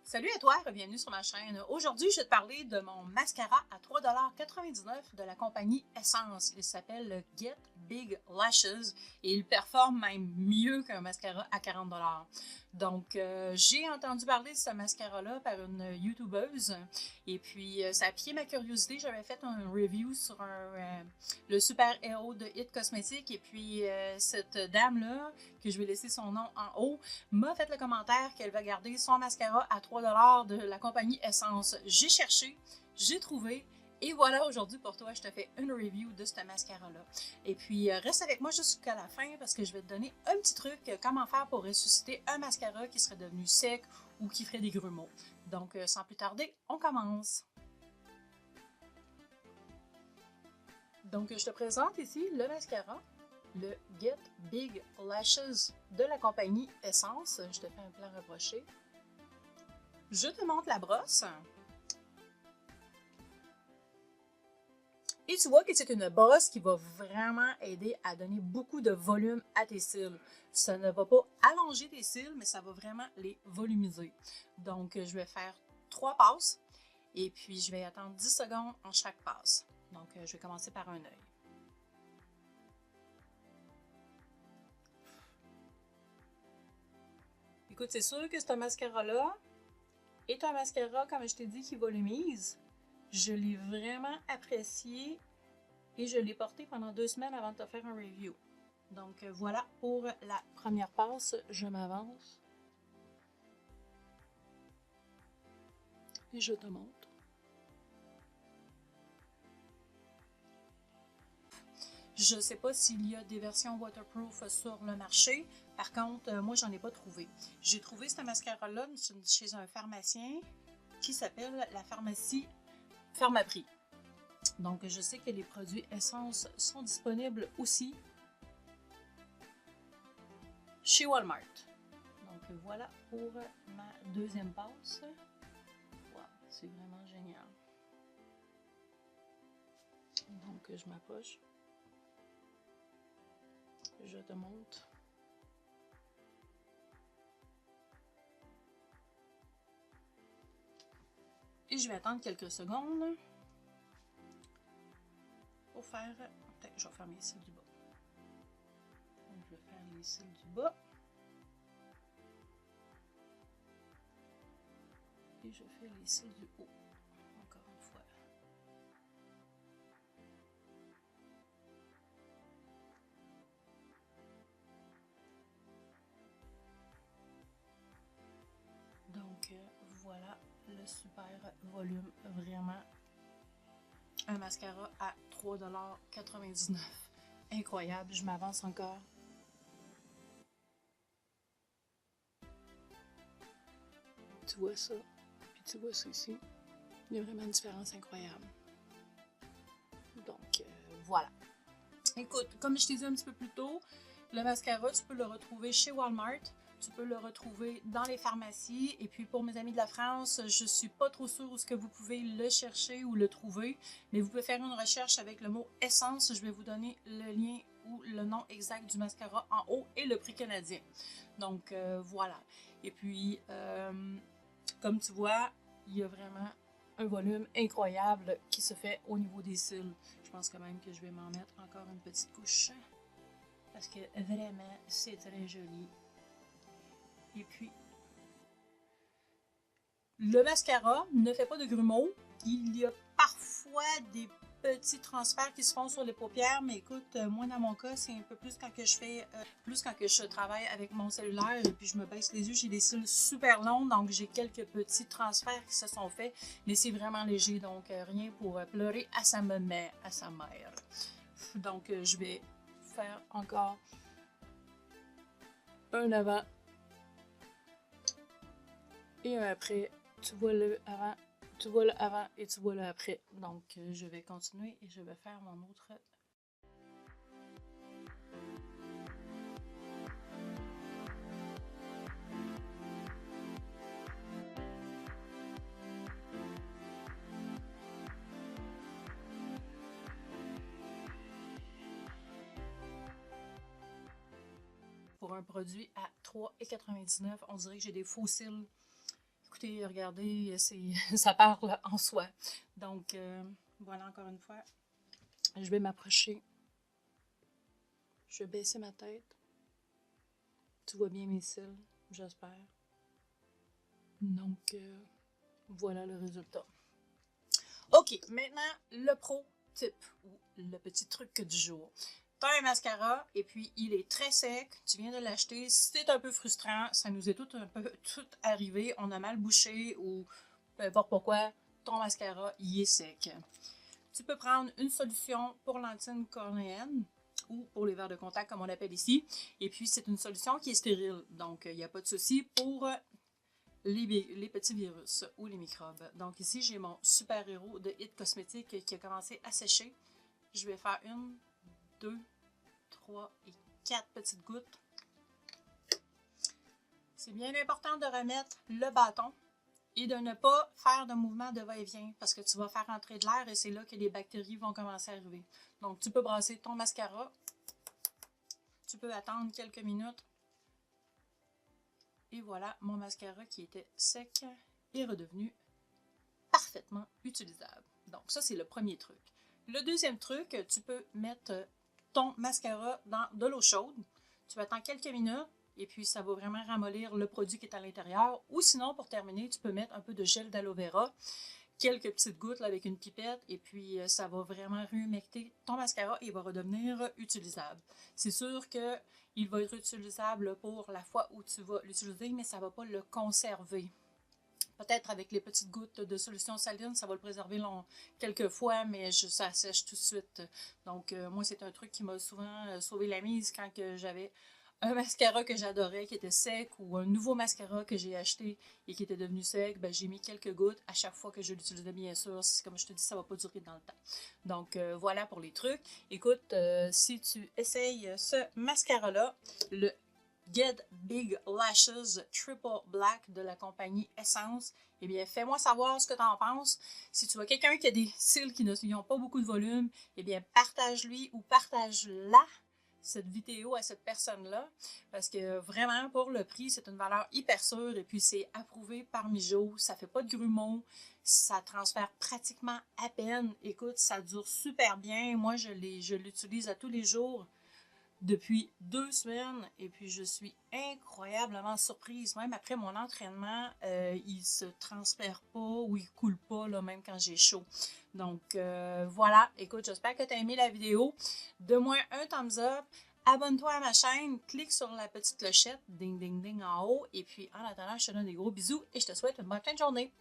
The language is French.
Salut à toi, bienvenue sur ma chaîne. Aujourd'hui, je vais te parler de mon mascara à 3,99 $ de la compagnie Essence. Il s'appelle le Get Big Lashes et il performe même mieux qu'un mascara à 40 $. Donc, j'ai entendu parler de ce mascara-là par une YouTubeuse et puis ça a piqué ma curiosité. J'avais fait un review sur le super-héros de It Cosmetics et puis cette dame-là, que je vais laisser son nom en haut, m'a fait le commentaire qu'elle va garder son mascara à 3 $ de la compagnie Essence. J'ai cherché, j'ai trouvé, et voilà, aujourd'hui pour toi, je te fais une review de ce mascara-là. Et puis, reste avec moi jusqu'à la fin parce que je vais te donner un petit truc, comment faire pour ressusciter un mascara qui serait devenu sec ou qui ferait des grumeaux. Donc, sans plus tarder, on commence. Donc, je te présente ici le mascara, le Get Big Lashes de la compagnie Essence. Je te fais un plan rapproché. Je te montre la brosse. Et tu vois que c'est une brosse qui va vraiment aider à donner beaucoup de volume à tes cils. Ça ne va pas allonger tes cils, mais ça va vraiment les volumiser. Donc, je vais faire 3 passes et puis je vais attendre 10 secondes en chaque passe. Donc, je vais commencer par un œil. Écoute, c'est sûr que ce mascara-là est un mascara, comme je t'ai dit, qui volumise. Je l'ai vraiment apprécié et je l'ai porté pendant 2 semaines avant de te faire un review. Donc voilà pour la première passe, je m'avance et je te montre. Je ne sais pas s'il y a des versions waterproof sur le marché. Par contre, moi, j'en ai pas trouvé. J'ai trouvé ce mascara-là chez un pharmacien qui s'appelle la pharmacie Pharmaprix. Donc, je sais que les produits Essence sont disponibles aussi chez Walmart. Donc, voilà pour ma deuxième passe. Wow, c'est vraiment génial. Donc, je m'approche. Je te montre. Et je vais attendre quelques secondes pour faire... Peut-être je vais faire mes cils du bas. Donc, je vais faire les cils du bas. Et je fais les cils du haut. Encore une fois. Donc, voilà le super volume. Vraiment un mascara à 3,99 $. Incroyable, je m'avance encore. Tu vois ça, puis tu vois ça ici. Il y a vraiment une différence incroyable. Donc, voilà. Écoute, comme je t'ai dit un petit peu plus tôt, le mascara, tu peux le retrouver chez Walmart. Tu peux le retrouver dans les pharmacies. Et puis pour mes amis de la France, je ne suis pas trop sûre où est-ce que vous pouvez le chercher ou le trouver. Mais vous pouvez faire une recherche avec le mot Essence. Je vais vous donner le lien ou le nom exact du mascara en haut et le prix canadien. Donc voilà. Et puis, comme tu vois, il y a vraiment un volume incroyable qui se fait au niveau des cils. Je pense quand même que je vais m'en mettre encore une petite couche. Parce que vraiment, c'est très joli. Et puis, le mascara ne fait pas de grumeaux. Il y a parfois des petits transferts qui se font sur les paupières, mais écoute, moi dans mon cas, c'est un peu plus quand que je fais, plus quand que je travaille avec mon cellulaire et puis je me baisse les yeux, j'ai des cils super longs, donc j'ai quelques petits transferts qui se sont faits, mais c'est vraiment léger, donc rien pour pleurer à sa mère. Donc je vais faire encore un avant et un après. Tu vois le avant, tu vois le avant et tu vois le après. Donc, je vais continuer et je vais faire mon autre. Pour un produit à 3,99 $, on dirait que j'ai des faux cils. écoutez, regardez, ça parle en soi. Donc, voilà encore une fois. Je vais m'approcher. Je vais baisser ma tête. Tu vois bien mes cils, j'espère. Donc, voilà le résultat. OK, maintenant, le pro tip, ou le petit truc du jour. Tu as un mascara, et puis il est très sec, tu viens de l'acheter, c'est un peu frustrant, ça nous est tout arrivé, on a mal bouché, ou peu importe pourquoi, ton mascara, il est sec. Tu peux prendre une solution pour lentille cornéenne, ou pour les verres de contact, comme on l'appelle ici, et puis c'est une solution qui est stérile, donc il n'y a pas de souci pour les petits virus ou les microbes. Donc ici, j'ai mon super-héros de It Cosmétique qui a commencé à sécher. Je vais faire 1, 2, 3 et 4 petites gouttes. C'est bien important de remettre le bâton et de ne pas faire de mouvement de va-et-vient parce que tu vas faire entrer de l'air et c'est là que les bactéries vont commencer à arriver. Donc tu peux brasser ton mascara. Tu peux attendre quelques minutes. Et voilà, mon mascara qui était sec est redevenu parfaitement utilisable. Donc ça, c'est le premier truc. Le deuxième truc, tu peux mettre ton mascara dans de l'eau chaude. Tu attends quelques minutes et puis ça va vraiment ramollir le produit qui est à l'intérieur. Ou sinon, pour terminer, tu peux mettre un peu de gel d'aloe vera, quelques petites gouttes là, avec une pipette et puis ça va vraiment réhumecter ton mascara et il va redevenir utilisable. C'est sûr que il va être utilisable pour la fois où tu vas l'utiliser, mais ça ne va pas le conserver. Peut-être avec les petites gouttes de solution saline, ça va le préserver quelques fois, mais ça sèche tout de suite. Donc, moi, c'est un truc qui m'a souvent sauvé la mise quand j'avais un mascara que j'adorais, qui était sec, ou un nouveau mascara que j'ai acheté et qui était devenu sec, ben, j'ai mis quelques gouttes à chaque fois que je l'utilisais, bien sûr. Comme je te dis, ça ne va pas durer dans le temps. Donc, voilà pour les trucs. Écoute, si tu essayes ce mascara-là, le Get Big Lashes Triple Black de la compagnie Essence, eh bien, fais-moi savoir ce que tu en penses. Si tu vois quelqu'un qui a des cils qui n'ont pas beaucoup de volume, eh bien, partage-lui ou partage-la cette vidéo à cette personne-là, parce que vraiment, pour le prix, c'est une valeur hyper sûre, et puis c'est approuvé par Mijo, ça fait pas de grumeaux, ça transfère pratiquement à peine. Écoute, ça dure super bien, moi je l'utilise à tous les jours depuis 2 semaines, et puis je suis incroyablement surprise, même après mon entraînement, il se transfère pas ou il coule pas, là, même quand j'ai chaud. Donc voilà, écoute, j'espère que tu as aimé la vidéo. Donne-moi un thumbs up, abonne-toi à ma chaîne, clique sur la petite clochette, ding ding ding en haut, et puis en attendant, je te donne des gros bisous et je te souhaite une bonne fin de journée.